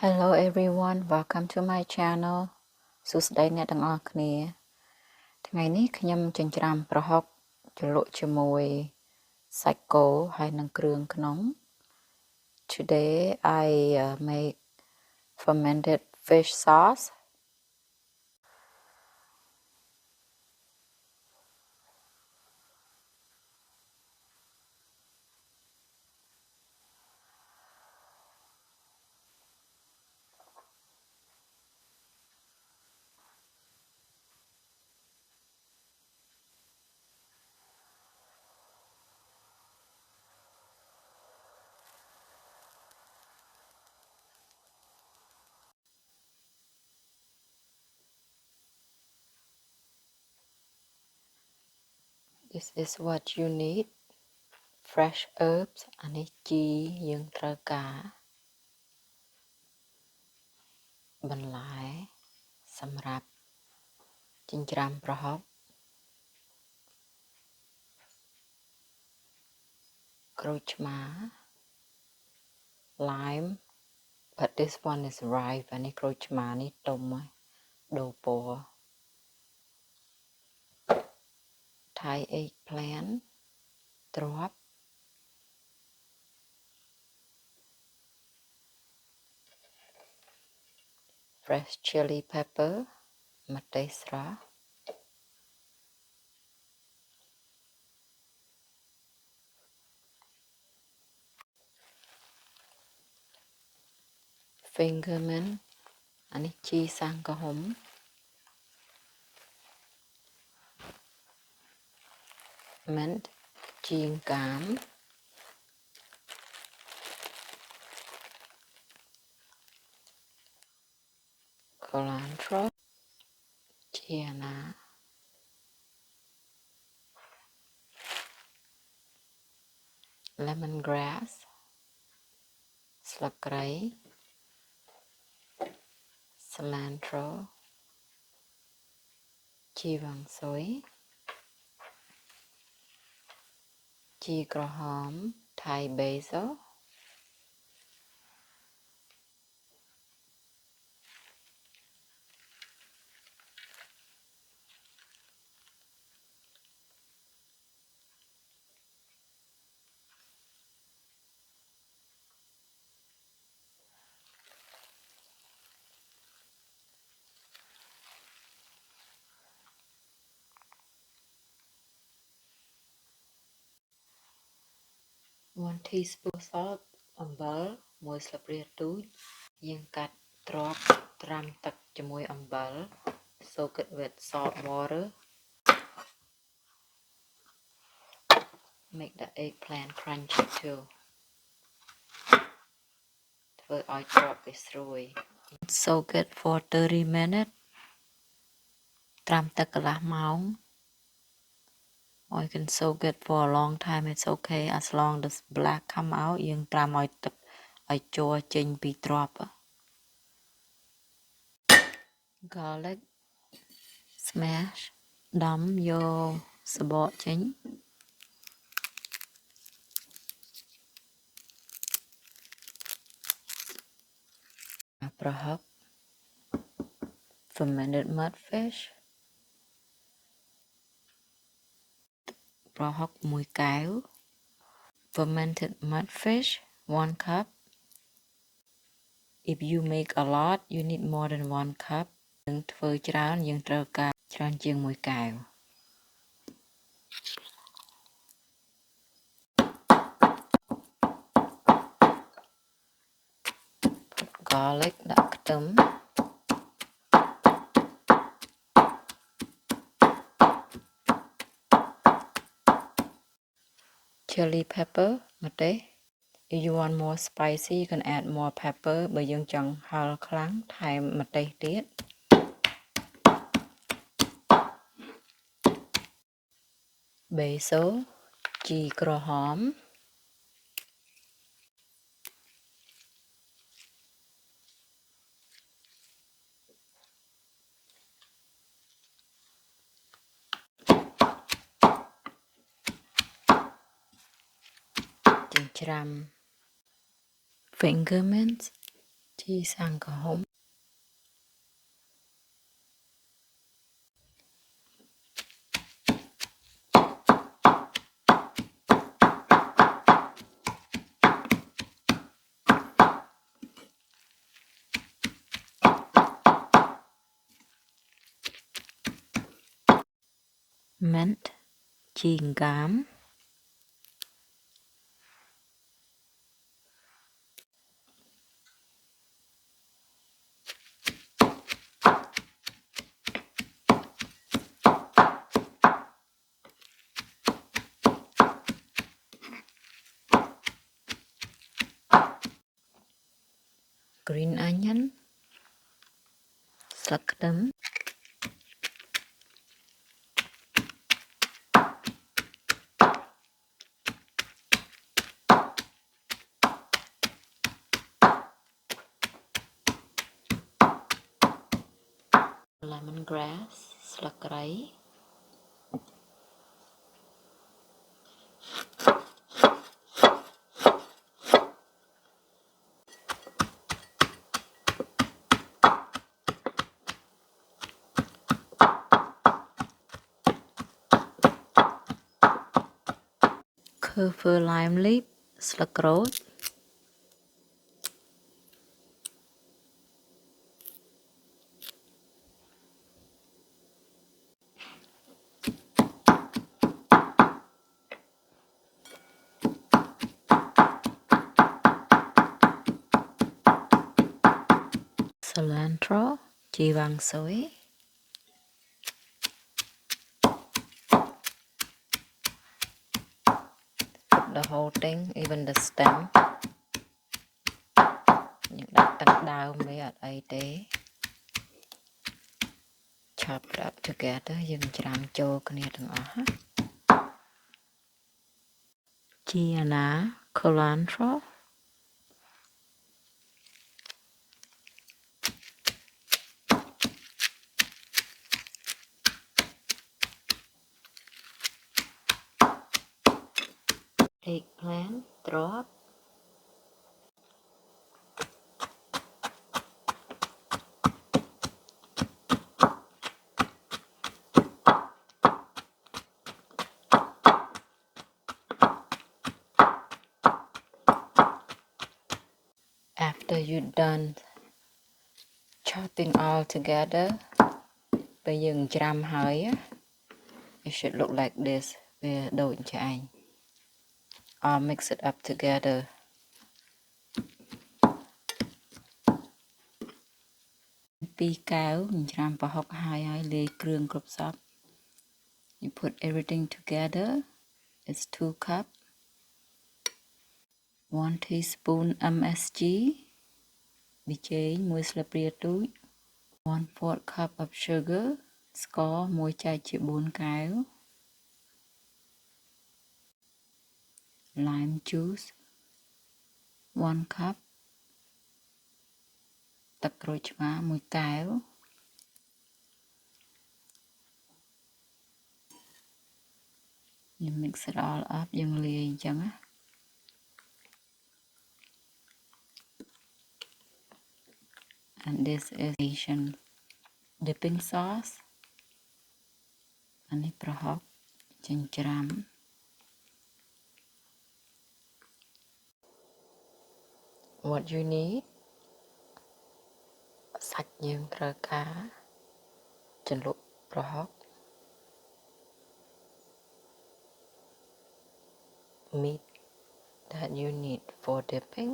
Hello everyone, welcome to my channel សួស្តីអ្នកទាំងអស់គ្នាថ្ងៃនេះខ្ញុំចិញ្ច្រាំប្រហុកជ្រលក់ជាមួយសាច់គោហើយនិងគ្រឿងក្នុង Today I make fermented fish sauce. This is what you need. Fresh herbs អានេះជីយើងត្រូវការបន្លែសម្រាប់ចិញ្ច្រាំប្រហុកក្រូចឆ្មា lime but this one is ripe អានេះក្រូចឆ្មានេះទុំហើយដូរពណ៌ Thai eggplant ត្រប់ fresh chili pepper ម្ទេសស្រស់ finger mint អានេះជីសាំងក្រហម mint ជីងកាម culantro ជាណា lemongrass ស្លឹកគ្រៃ cilantro ជីវ៉ាន់ស៊ុយ ជីក្រហម Thai basil1 teaspoon salt អំបិល 1 ស្លាបព្រាទូច យើងកាត់ត្រប់ត្រាំទឹកជាមួយអំបិល soak it with salt water. Make the eggplant crunchy too. ធ្វើឲ្យត្រប់វាស្រួយ Soak it for 30 minutes. ត្រាំទឹកកន្លះម៉ោង Or you can soak it for a long time. It's okay as long as black come out. យើងត្រាំឲ្យទឹកឲ្យជ័រចេញពីត្រប់ Garlic smash ដំយកសបកចេញ ប្រហុក fermented mudfish ប្រហុក1កែវ fermented mudfish 1 cup. If you make a lot, you need more than 1 cup. យើងធ្វើច្រើនយើងត្រូវការច្រើនជាង1កែវ Garlic ដាក់ខ្ទឹម Chili pepper ម្ទេស If you want more spicy, you can add more pepper. បើយើងចង់ហឹរខ្លាំងថែមម្ទេសទៀត Basil ជីក្រហម ចិញ្ច្រាំ finger mint Chi sang cả home. Mint, Jing gam. Green onion, suck them. Lemongrass, slakrai. Kiffir lime leaf, slakro. Cilantro, chi vàng sới. Put the whole thing, even the stem. Những đặt tầng đào mới ở đây tế. Chop it up together, dừng chạm chô cái này đừng ở. Chia ná, culantro. Eggplant, drop. After you're done chopping all together, bây giờ chạm hơi, it should look like this. Về đổi cho anh. I'll mix it up together. Pi cáo, chạm Brahok hai lê krương group sop. You put everything together. It's 2 cups. 1 teaspoon MSG. Bicheng, 1 slapria túi. 1/4 cup of sugar. Score, 1 chai chia 4 cáo. Lime juice, 1 cup.ទឹកក្រូចឆ្មា1 កែវ You mix it all up យើងលាយអញ្ចឹងណា And this is Asian dipping sauce អានេះប្រហុកចិញ្ច្រាំ What you need សាច់យើងត្រូវការជ្រលក់ប្រហុក meat that you need for dipping.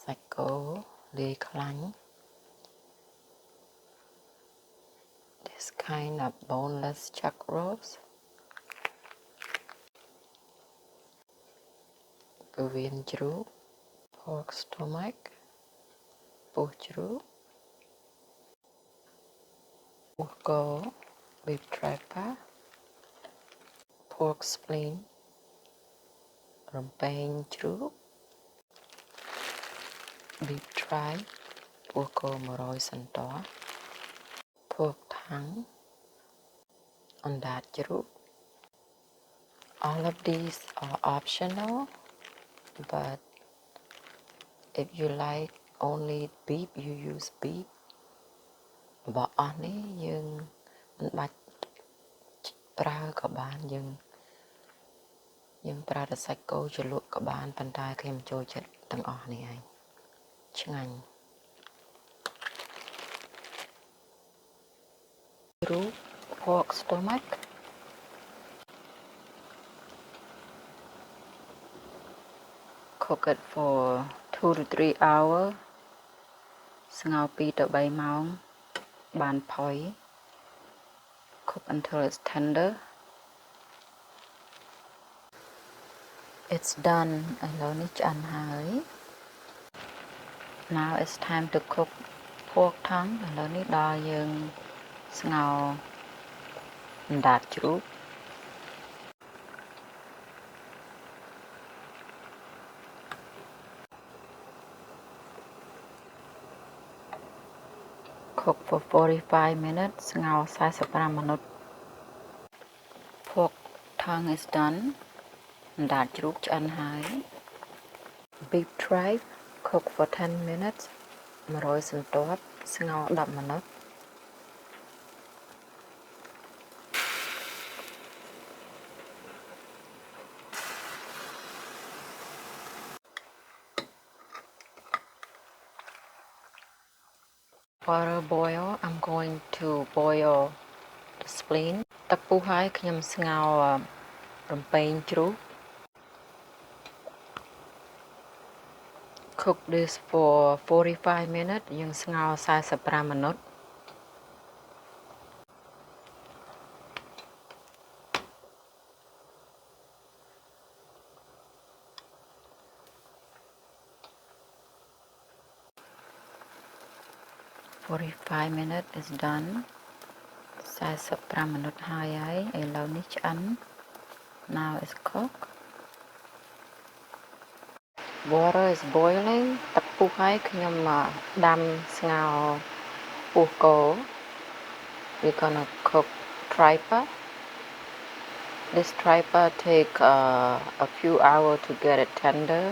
Psycho, lê khánh. This kind of boneless chuck roast. Korean chru, pork stomach, pork chru, urko, beef tripe, pork spleen, rompeng chru, beef tripe, urko moroy santor, pork tongue, on that group. All of these are optional, but if you like only beef, you use beef. But only you bạch pra các bạn nhưng pra được sạch câu cho lụa các bạn bàn tay khi mà trôi chết tầng ỏ này anh chanh root pork stomach. Cook it for 2 to 3 hours. Ngao 2 to 3 ម៉ោង បានផុយ Cook until it's tender. It's done. ឥឡូវនេះឆ្អិនហើយ Now it's time to cook pork tongue. ឥឡូវនេះដល់យើងស្ងោរអណ្ដាតជ្រូក Cook for 45 minutes. ស្ងោរ45 minutes. Pork tongue is done. អណ្ដាតជ្រូកឆ្អិនហើយ Beef tripe. Cook for 10 minutes. 100 សន្ទាប់ស្ងោរ10 minutes. Water boil. I'm going to boil the spleen. ទឹកពុះហើយខ្ញុំស្ងោររំពេងជ្រូក Cook this for 45 minutes យើងស្ងោរ45 minutes. Forty-five minutes is done. 45 minutes ហើយឥឡូវនេះឆ្អិន Now it's cooked. Water is boiling. ទឹកពុះហើយខ្ញុំដាំស្ងោរពោះគោ We're gonna cook tripe. This tripe take a few hours to get it tender.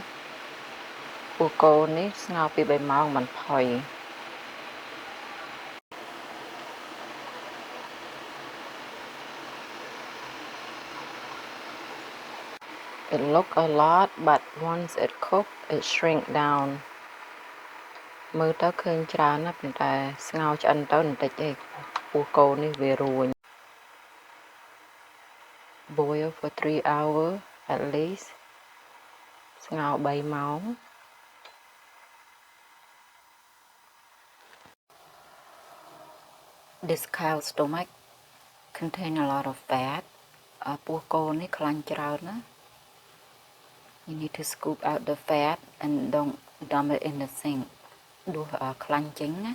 ពោះគោនេះស្ងោរពី3ម៉ោងមិនផុយ It look a lot, but once it cook, it shrink down. មើលទៅឃើញច្រើនណាស់ប៉ុន្តែស្ងោរឆ្អិនទៅបន្តិចឯងពោះគោនេះវារួញ Boil for 3 hours at least. ស្ងោរ3ម៉ោង This cow stomach contain a lot of fat. ពោះគោនេះខ្លាញ់ច្រើនណា You need to scoop out the fat and don't dump it in the sink. ដួសខ្លាញ់ចេញណា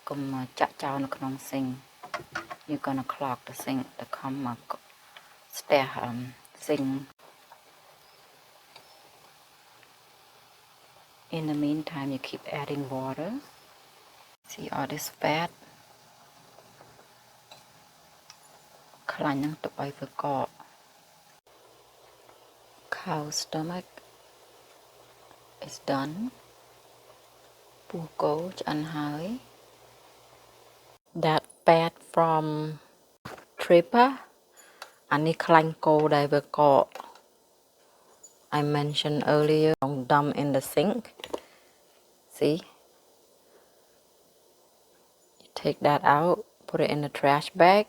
កុំចាក់ចោលនៅក្នុង sink. You're gonna clog the sink. ទៅខំស្ទះ sink. In the meantime, you keep adding water. See all this fat. ខ្លាញ់នឹងទុកឲ្យវាកក Cow stomach is done. ពោះគោឆ្អិនហើយ That fat from tripe អានេះខ្លាញ់គោដែលវាកក I mentioned earlier, don't dump in the sink. See? You take that out, put it in the trash bag.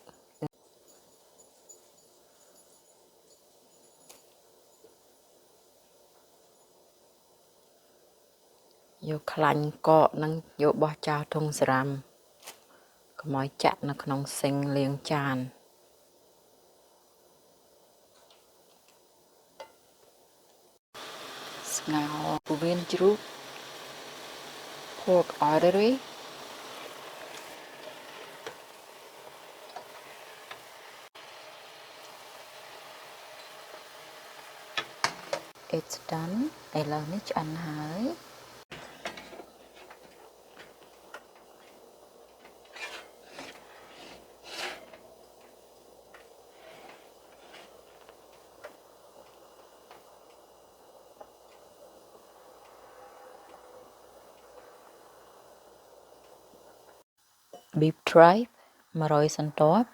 យកខ្លាញ់កកនឹងយកបោះចោលធុងសារ៉ាំកុំឲ្យចាក់នៅក្នុងស៊ីងលាងចាន ស្ងោរពោះវៀនជ្រូក pork artery. It's done. ឥឡូវនេះឆ្អិនហើយ beef tripe 100 សន្ទាប់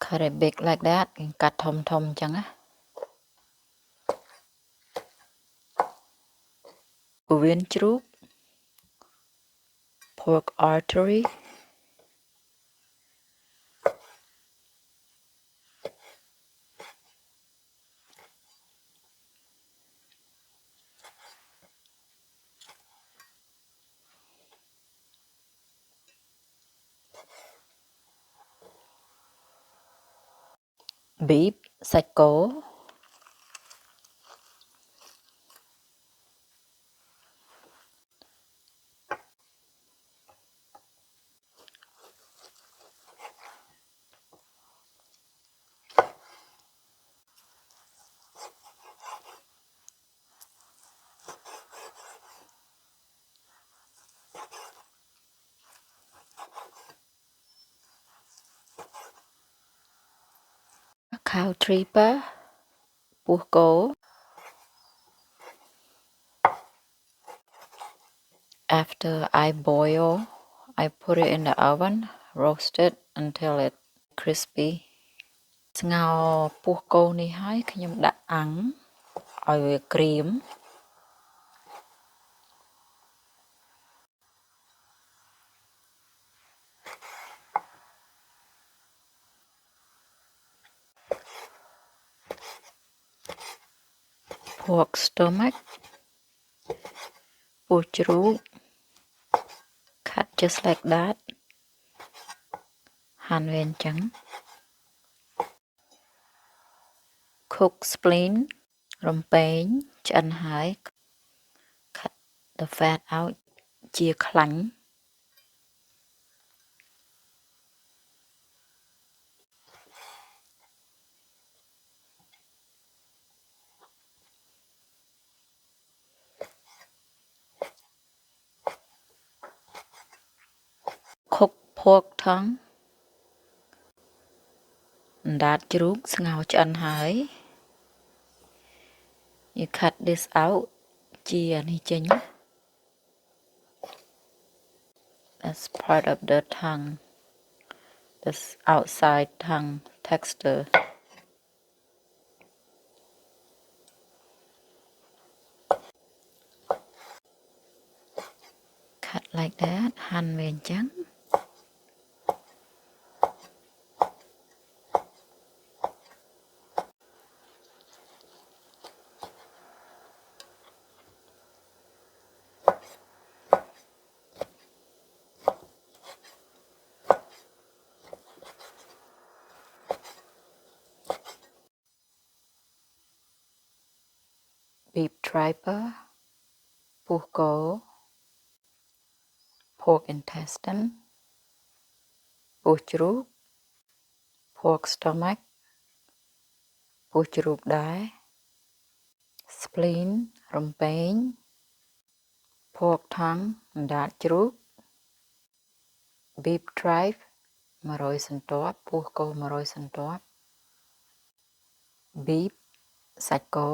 cut it big like that កាត់ធំៗអញ្ចឹងណា ពោះវៀនជ្រូក pork artery beef សាច់គោ cow tripe ពោះគោ after I boil I put it in the oven roast it until it's crispy ស្ងោរពោះគោនេះហើយខ្ញុំដាក់អាំងឲ្យវាក្រៀម pork stomach ពោះជ្រូក cut just like that ហាន់វាអញ្ចឹង cook spleen រំពេងឆ្អិនហើយ cut the fat out ជាខ្លាញ់ cook pork tongue អណ្ដាតជ្រូកស្ងោរឆ្អិនហើយ you cut this out ជានេះចេញ that's part of the tongue this outside tongue texture cut like that ហាន់វាអញ្ចឹង beef tripe ពោះគោ pork intestine ពោះជ្រូក pork stomach ពោះជ្រូកដែរ spleen រំពេង pork tongue អណ្ដាតជ្រូក beef tripe 100 សន្ទាប់ពោះគោ 100 សន្ទាប់ beef សាច់គោ